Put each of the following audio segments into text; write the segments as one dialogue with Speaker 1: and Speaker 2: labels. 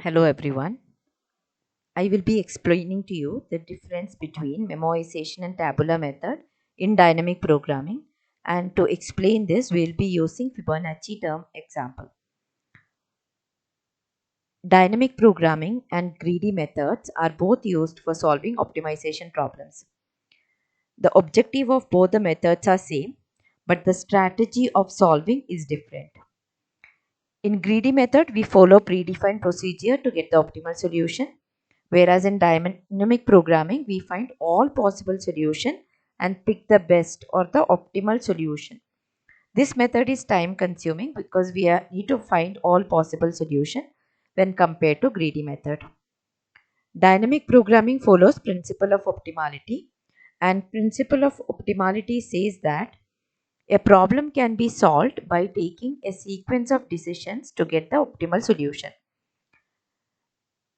Speaker 1: Hello everyone. I will be explaining to you the difference between memoization and tabular method in dynamic programming, and to explain this we will be using Fibonacci term example. Dynamic programming and greedy methods are both used for solving optimization problems. The objective of both the methods are same, but the strategy of solving is different. In greedy method, we follow predefined procedure to get the optimal solution, whereas in dynamic programming, we find all possible solution and pick the best or the optimal solution. This method is time consuming because need to find all possible solution when compared to greedy method. Dynamic programming follows principle of optimality, and principle of optimality says that a problem can be solved by taking a sequence of decisions to get the optimal solution.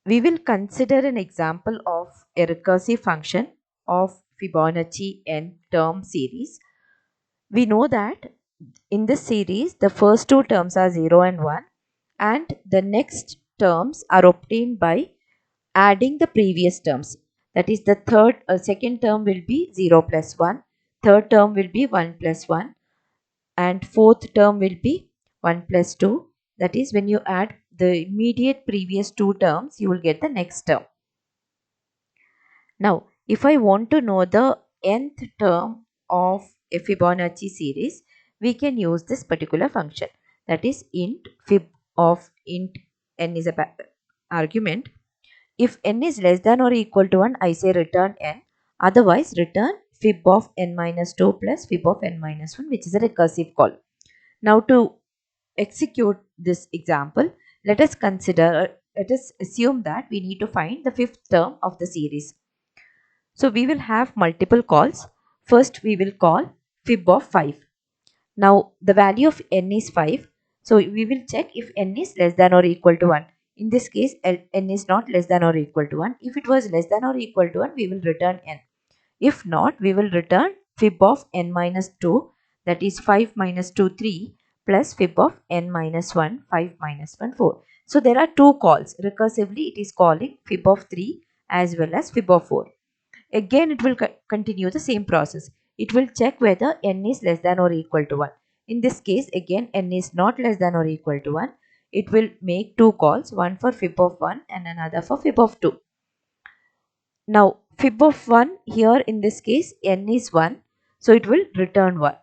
Speaker 1: We will consider an example of a recursive function of Fibonacci n term series. We know that in this series the first two terms are 0 and 1, and the next terms are obtained by adding the previous terms. That is, the second term will be 0 plus 1, third term will be 1 plus 1, and fourth term will be 1 plus 2. That is, when you add the immediate previous two terms, you will get the next term. Now, if I want to know the nth term of a Fibonacci series, we can use this particular function. That is, int fib of int n is a argument. If n is less than or equal to 1, I say return n. Otherwise, return fib of n minus 2 plus fib of n minus 1, which is a recursive call. Now, to execute this example, let us assume that we need to find the fifth term of the series. So we will have multiple calls. First we will call fib of 5. Now the value of n is 5. So we will check if n is less than or equal to 1. In this case n is not less than or equal to 1. If it was less than or equal to 1, we will return n. If not, we will return fib of n minus 2, that is 5 minus 2 3, plus fib of n minus 1 5 minus 1 4. So there are two calls. Recursively it is calling fib of 3 as well as fib of 4. Again, it will continue the same process. It will check whether n is less than or equal to 1. In this case, again, n is not less than or equal to 1. It will make two calls, one for fib of 1 and another for fib of 2. Now, fib of 1 here in this case, n is 1. So, it will return 1.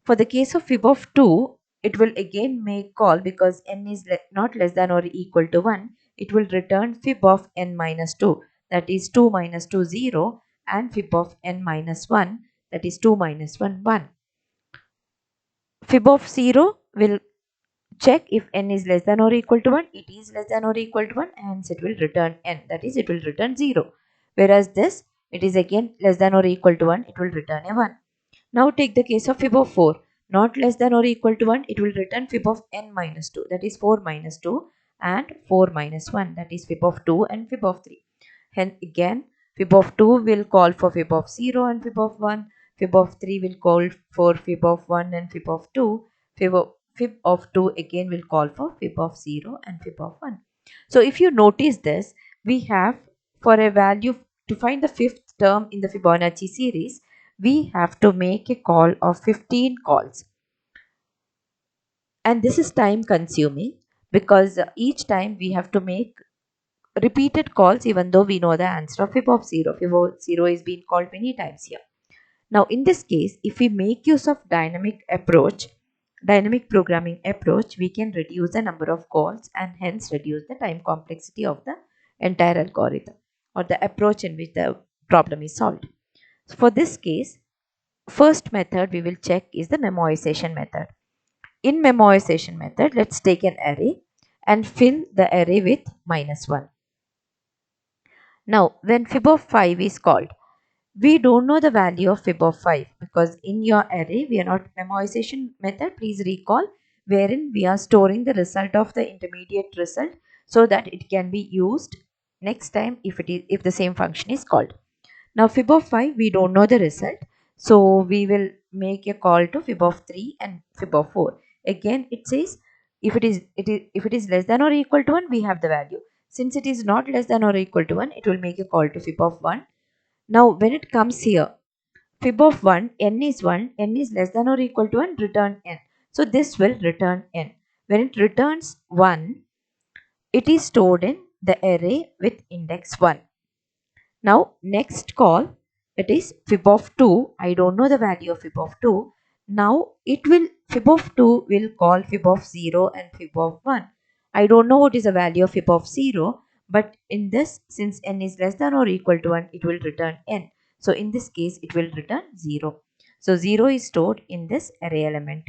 Speaker 1: For the case of fib of 2, it will again make call because n is not less than or equal to 1. It will return fib of n minus 2, that is 2 minus 2 0, and fib of n minus 1, that is 2 minus 1 1. Fib of 0 will check if n is less than or equal to 1. It is less than or equal to 1, hence it will return n, that is it will return 0. Whereas this, it is again less than or equal to 1, it will return a 1. Now take the case of fib of 4. Not less than or equal to 1, it will return fib of n minus 2, that is 4 minus 2, and 4 minus 1, that is fib of 2 and fib of 3. Hence again, fib of 2 will call for fib of 0 and fib of 1. Fib of 3 will call for fib of 1 and fib of 2. Fib of 2 again will call for fib of 0 and fib of 1. So if you notice this, we have, for a value to find the fifth term in the Fibonacci series, we have to make a call of 15 calls. And this is time consuming because each time we have to make repeated calls even though we know the answer of fib of 0. Fib of 0 is being called many times here. Now in this case, if we make use of dynamic programming approach, we can reduce the number of calls and hence reduce the time complexity of the entire algorithm or the approach in which the problem is solved. So for this case, first method we will check is the memoization method. In memoization method, let's take an array and fill the array with -1. Now, when fib of 5 is called, we don't know the value of fib of 5 because in your array, we are not memoization method. Please recall, wherein we are storing the result of the intermediate result so that it can be used next time if the same function is called. Now fib of 5, we don't know the result. So we will make a call to fib of 3 and fib of 4. Again, it says if it is less than or equal to 1, we have the value. Since it is not less than or equal to 1, it will make a call to fib of 1. Now when it comes here, fib of 1, n is 1, n is less than or equal to 1, return n. So this will return n. When it returns 1, it is stored in the array with index 1. Now next call, it is fib of 2. I don't know the value of fib of 2. Now it will, fib of 2 will call fib of 0 and fib of 1. I don't know what is the value of fib of 0, but in this, since n is less than or equal to 1, it will return n. So in this case, it will return 0. So 0 is stored in this array element.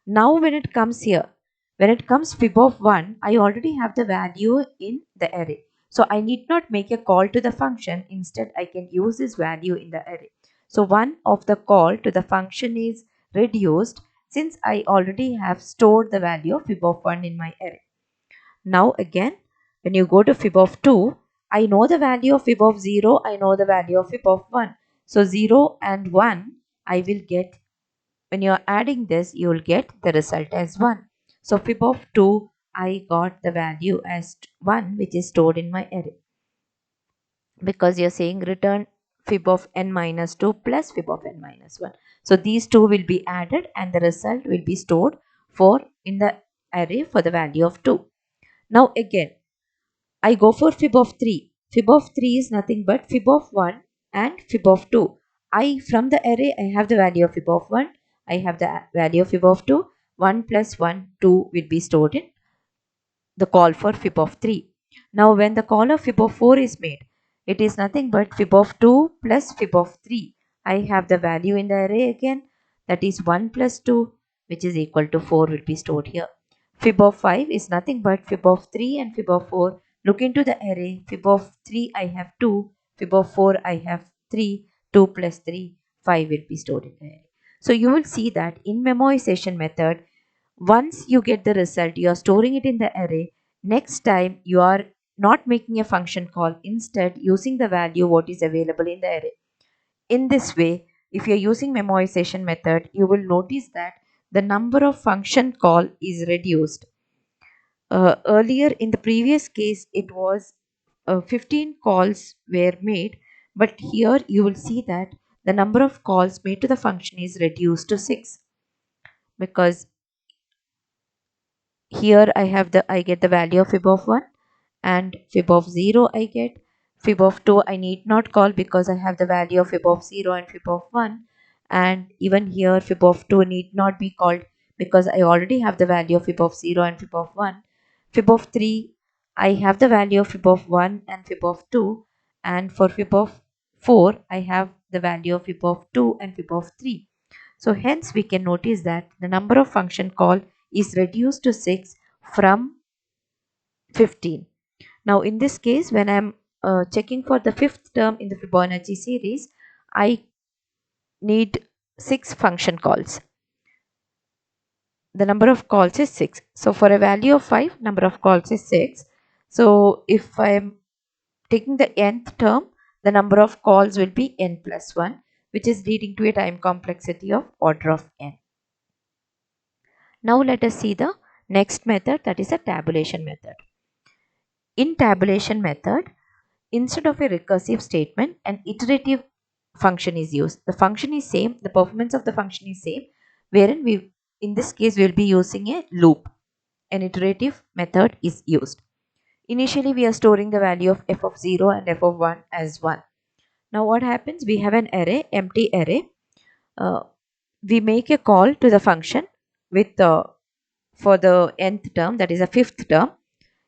Speaker 1: Now when it comes here, when it comes fib of 1, I already have the value in the array. So I need not make a call to the function. Instead, I can use this value in the array. So one of the call to the function is reduced since I already have stored the value of fib of 1 in my array. Now again, when you go to fib of 2, I know the value of fib of 0, I know the value of fib of 1. So 0 and 1, I will get, when you are adding this, you will get the result as 1. So fib of 2, I got the value as 1, which is stored in my array. Because you're saying return fib of n minus 2 plus fib of n minus 1. So these two will be added and the result will be stored for in the array for the value of 2. Now again, I go for fib of 3. Fib of 3 is nothing but fib of 1 and fib of 2. From the array, I have the value of fib of 1. I have the value of fib of 2. 1 plus 1, 2 will be stored in the call for fib of 3. Now when the call of fib of 4 is made, it is nothing but fib of 2 plus fib of 3. I have the value in the array again, that is 1 plus 2, which is equal to 4 will be stored here. Fib of 5 is nothing but fib of 3 and fib of 4. Look into the array. Fib of 3 I have 2, fib of 4 I have 3, 2 plus 3, 5 will be stored in the array. So you will see that in memoization method, once you get the result, you are storing it in the array. Next time you are not making a function call, instead using the value what is available in the array. In this way, if you are using memoization method, you will notice that the number of function call is reduced. Earlier in the previous case, it was 15 calls were made, but here you will see that the number of calls made to the function is reduced to 6, because here I get the value of fib of 1 and fib of 0 I get. Fib of 2 I need not call because I have the value of fib of 0 and fib of 1, and even here fib of 2 need not be called because I already have the value of fib of 0 and fib of 1. Fib of 3, I have the value of fib of 1 and fib of 2, and for fib of 4 I have the value of fib of 2 and fib of 3. So hence we can notice that the number of function call is reduced to 6 from 15. Now in this case, when I am checking for the fifth term in the Fibonacci series, I need 6 function calls. The number of calls is 6. So for a value of 5, number of calls is 6. So if I am taking the nth term, the number of calls will be n plus 1, which is leading to a time complexity of order of n. Now let us see the next method, that is a tabulation method. In tabulation method, instead of a recursive statement, an iterative function is used. The function is same, the performance of the function is same, wherein we, in this case, we will be using a loop. An iterative method is used. Initially, we are storing the value of f of 0 and f of 1 as 1. Now what happens? We have an array, empty array. We make a call to the function with for the nth term, that is a fifth term.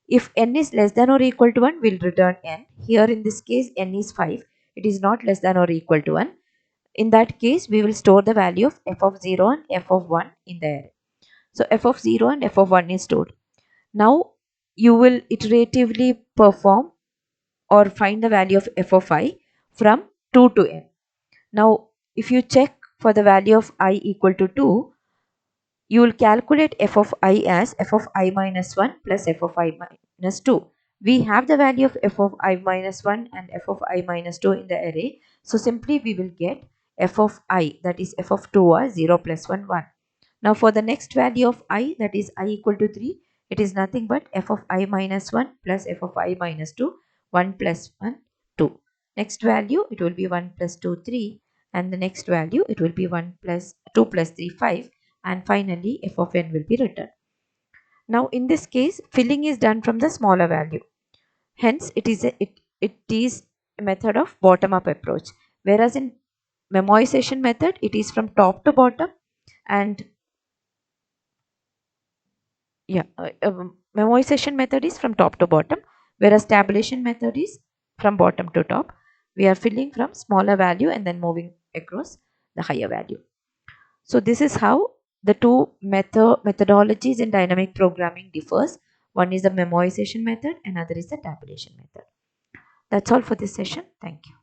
Speaker 1: If n is less than or equal to 1, we'll return n. Here in this case, n is 5. It is not less than or equal to 1. In that case, we will store the value of f of 0 and f of 1 in the array. So f of 0 and f of 1 is stored. Now you will iteratively perform or find the value of f of I from 2 to n. Now if you check for the value of I equal to 2, you will calculate f of I as f of I minus 1 plus f of I minus 2. We have the value of f of I minus 1 and f of I minus 2 in the array. So simply we will get f of I, that is f of 2 as 0 plus 1, 1. Now for the next value of I, that is I equal to 3, It is nothing but f of I minus 1 plus f of I minus 2, 1 plus 1, 2. Next value, it will be 1 plus 2, 3. And the next value, it will be 1 plus 2 plus 3, 5. And finally, f of n will be returned. Now, in this case, filling is done from the smaller value. Hence, it is a method of bottom-up approach. Whereas in memoization method, it is from top to bottom, and memoization method is from top to bottom, whereas tabulation method is from bottom to top. We are filling from smaller value and then moving across the higher value. So this is how the two methodologies in dynamic programming differs. One is the memoization method, another is the tabulation method. That's all for this session. Thank you.